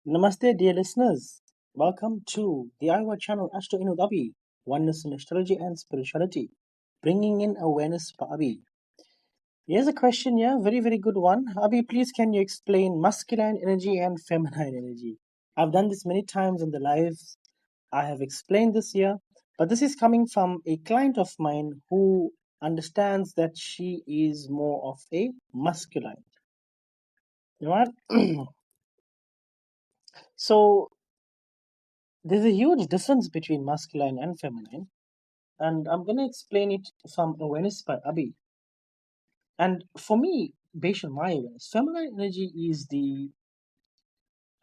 Namaste, dear listeners. Welcome to the Iowa channel Ashto Inudabi, Oneness in Astrology and Spirituality, bringing in awareness for Abhi. Here's a question, yeah, very, very good one. Abhi, please can you explain masculine energy and feminine energy? I've done this many times in the lives. I have explained this here, but this is coming from a client of mine who understands that she is more of a masculine. You know what? So there's a huge difference between masculine and feminine, and I'm going to explain it from awareness by Abhi. And for me, based on my awareness, feminine energy is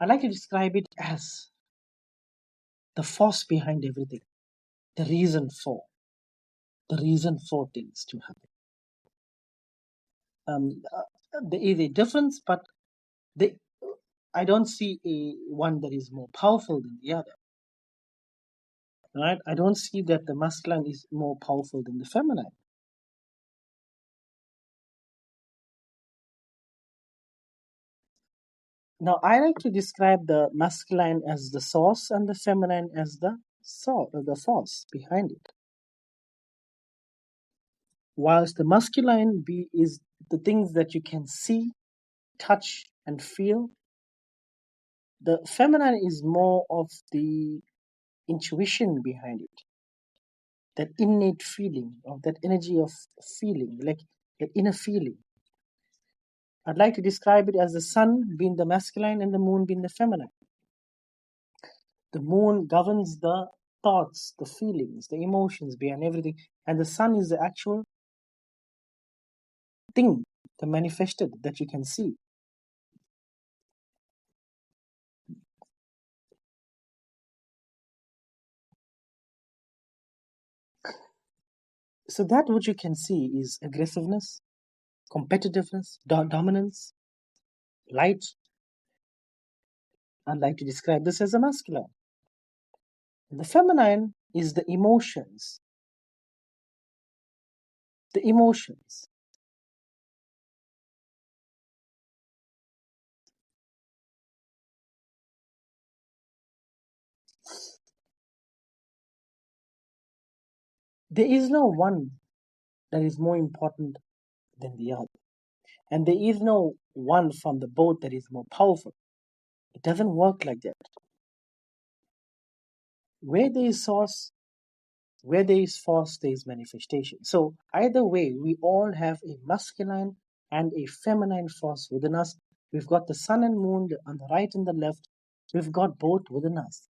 I like to describe it as the force behind everything, the reason for, the reason for things to happen. There is a difference, but they, I don't see one that is more powerful than the other. Right? I don't see that the masculine is more powerful than the feminine. Now, I like to describe the masculine as the source and the feminine as the force behind it. Whilst the masculine is the things that you can see, touch, and feel, the feminine is more of the intuition behind it, that innate feeling, or that energy of feeling, like that inner feeling. I'd like to describe it as the sun being the masculine and the moon being the feminine. The moon governs the thoughts, the feelings, the emotions behind everything, and the sun is the actual thing, the manifested that you can see. So that what you can see is aggressiveness, competitiveness, dominance, light. I'd like to describe this as a masculine. The feminine is the emotions. The emotions. There is no one that is more important than the other. And there is no one from the both that is more powerful. It doesn't work like that. Where there is source, where there is force, there is manifestation. So either way, we all have a masculine and a feminine force within us. We've got the sun and moon on the right and the left. We've got both within us.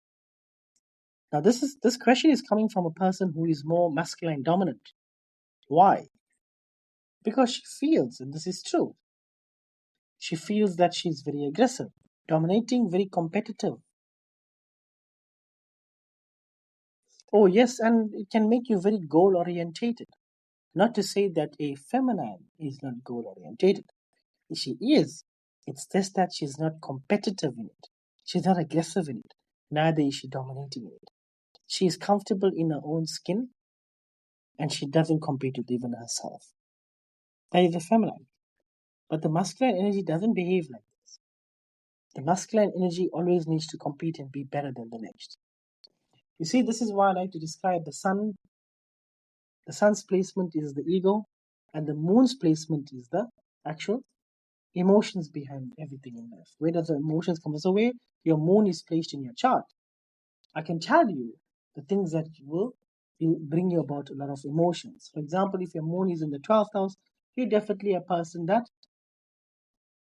Now this question is coming from a person who is more masculine dominant. Why? Because she feels, and this is true, she feels that she's very aggressive, dominating, very competitive. Oh yes, and it can make you very goal orientated. Not to say that a feminine is not goal orientated. She is. It's just that she's not competitive in it. She's not aggressive in it. Neither is she dominating in it. She is comfortable in her own skin and she doesn't compete with even herself. That is the feminine. But the masculine energy doesn't behave like this. The masculine energy always needs to compete and be better than the next. You see, this is why I like to describe the sun. The sun's placement is the ego, and the moon's placement is the actual emotions behind everything in life. Where does the emotions come? So where your moon is placed in your chart, I can tell you the things that will bring you about a lot of emotions. For example, if your moon is in the 12th house, you're definitely a person that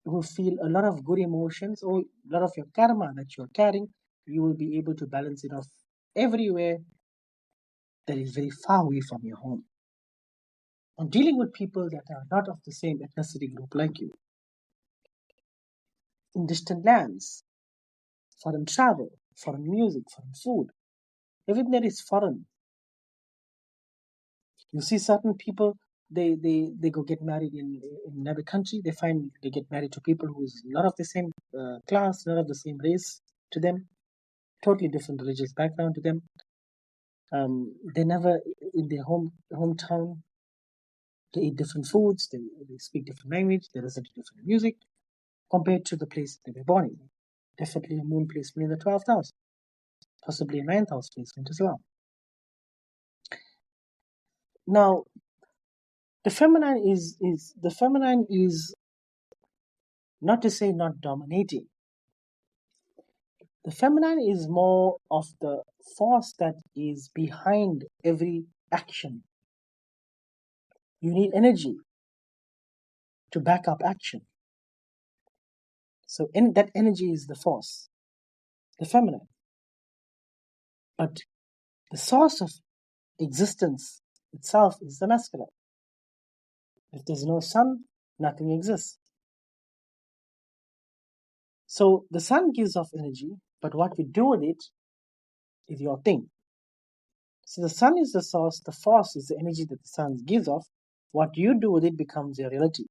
will feel a lot of good emotions, or a lot of your karma that you're carrying, you will be able to balance it off everywhere that is very far away from your home. And dealing with people that are not of the same ethnicity group like you, in distant lands, foreign travel, foreign music, foreign food, everything that is foreign. You see certain people, they go get married in another country. They find they get married to people who's not of the same class, not of the same race to them, totally different religious background to them. They never in their hometown. They eat different foods. They speak different language. They listen to different music compared to the place they were born in. Definitely a moon placement in the 12th house, possibly a ninth house placement as well. Now, the feminine is not to say not dominating. The feminine is more of the force that is behind every action. You need energy to back up action. So that energy is the force, the feminine. But the source of existence itself is the masculine. If there's no sun, nothing exists. So the sun gives off energy, but what we do with it is your thing. So the sun is the source, the force is the energy that the sun gives off. What you do with it becomes your reality.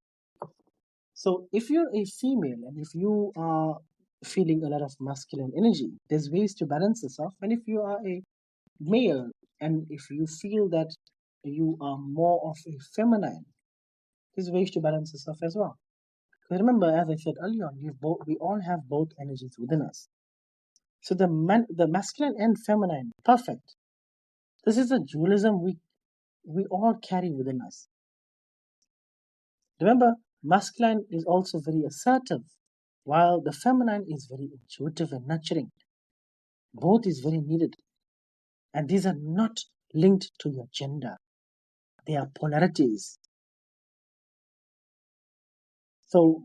So if you're a female and if you are feeling a lot of masculine energy, there's ways to balance this off. And if you are a male and if you feel that you are more of a feminine, there's ways to balance this off as well. Because remember, as I said earlier on, we all have both energies within us. So the masculine and feminine, perfect. This is a dualism we all carry within us. Remember, masculine is also very assertive, while the feminine is very intuitive and nurturing. Both is very needed. And these are not linked to your gender. They are polarities. So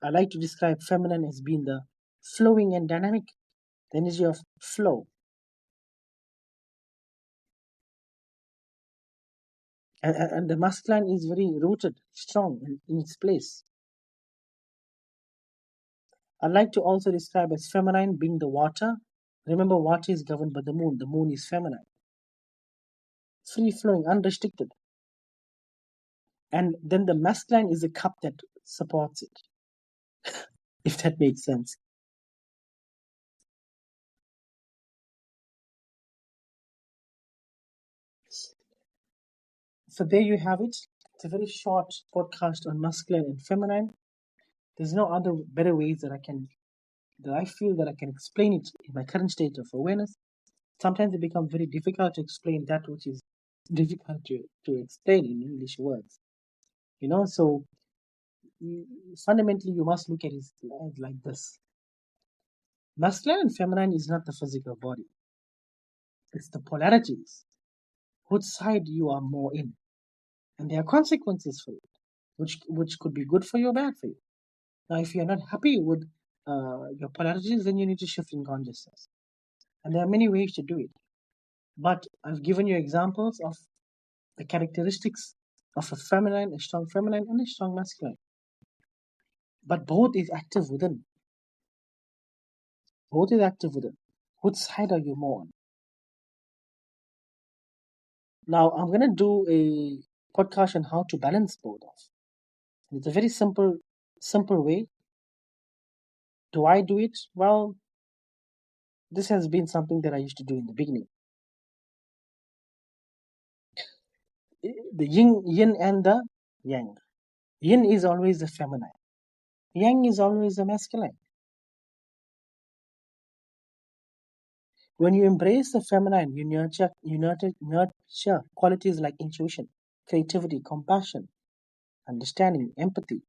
I like to describe feminine as being the flowing and dynamic, the energy of flow. And the masculine is very rooted, strong in its place. I like to also describe as feminine being the water. Remember, water is governed by the moon. The moon is feminine. Free flowing, unrestricted. And then the masculine is a cup that supports it, if that makes sense. So there you have it. It's a very short podcast on masculine and feminine. There's no other better ways that I feel that I can explain it in my current state of awareness. Sometimes it becomes very difficult to explain that which is difficult to explain in English words. So fundamentally you must look at it like this. Masculine and feminine is not the physical body. It's the polarities. Which side you are more in. And there are consequences for it, which could be good for you or bad for you. Now, if you're not happy with your polarities, then you need to shift in consciousness. And there are many ways to do it. But I've given you examples of the characteristics of a strong feminine, and a strong masculine. But both is active within. Both is active within. Which side are you more on? Now, I'm going to do a podcast on how to balance both off. It's a very simple way. Do I do it? Well, this has been something that I used to do in the beginning. The yin and the yang. Yin is always the feminine. Yang is always the masculine. When you embrace the feminine, you nurture qualities like intuition, creativity, compassion, understanding, empathy.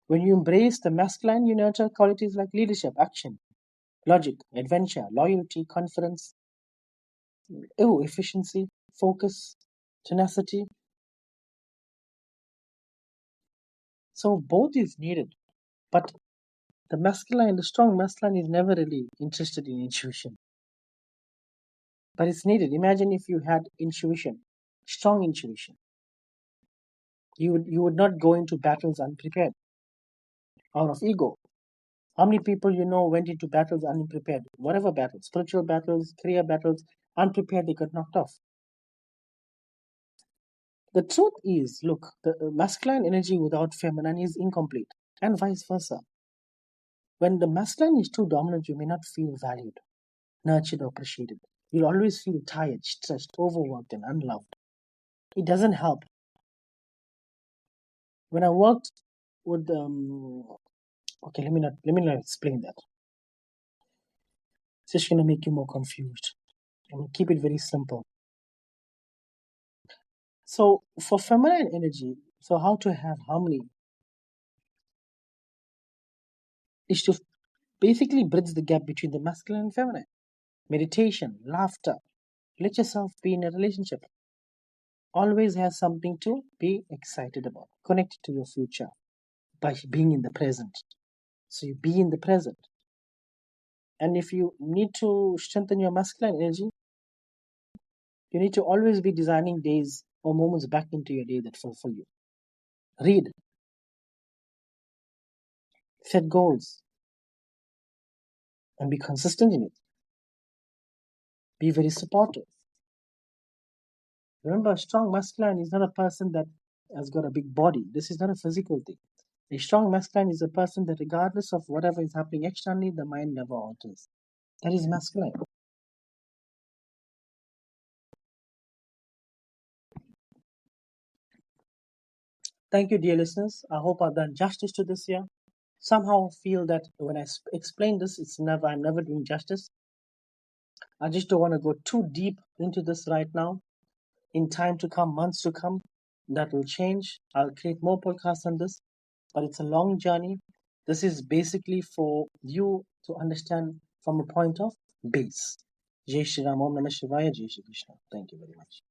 When you embrace the masculine, you nurture qualities like leadership, action, logic, adventure, loyalty, confidence, efficiency, focus, tenacity. So both is needed. But the strong masculine is never really interested in intuition. But it's needed. Imagine if you had intuition, strong intuition. You would not go into battles unprepared, out of ego. How many people you know went into battles unprepared? Whatever battles, spiritual battles, career battles, unprepared, they got knocked off. The truth is, look, the masculine energy without feminine is incomplete, and vice versa. When the masculine is too dominant, you may not feel valued, nurtured, or appreciated. You'll always feel tired, stressed, overworked, and unloved. It doesn't help. When I worked with okay, let me not explain that. It's just gonna make you more confused. Let me keep it very simple. So for feminine energy, so how to have harmony is to basically bridge the gap between the masculine and feminine. Meditation, laughter, let yourself be in a relationship. Always has something to be excited about. Connect to your future by being in the present. So you be in the present. And if you need to strengthen your masculine energy, you need to always be designing days or moments back into your day that fulfill you. Read, set goals, and be consistent in it. Be very supportive. Remember, a strong masculine is not a person that has got a big body. This is not a physical thing. A strong masculine is a person that, regardless of whatever is happening externally, the mind never alters. That is masculine. Thank you, dear listeners. I hope I've done justice to this here. Somehow feel that when I explain this, I'm never doing justice. I just don't want to go too deep into this right now. In time to come, months to come, that will change. I'll create more podcasts on this, but it's a long journey. This is basically for you to understand from a point of base. Jai Shri Ram, Om Namah Shivaya, Jai Shri Krishna. Thank you very much.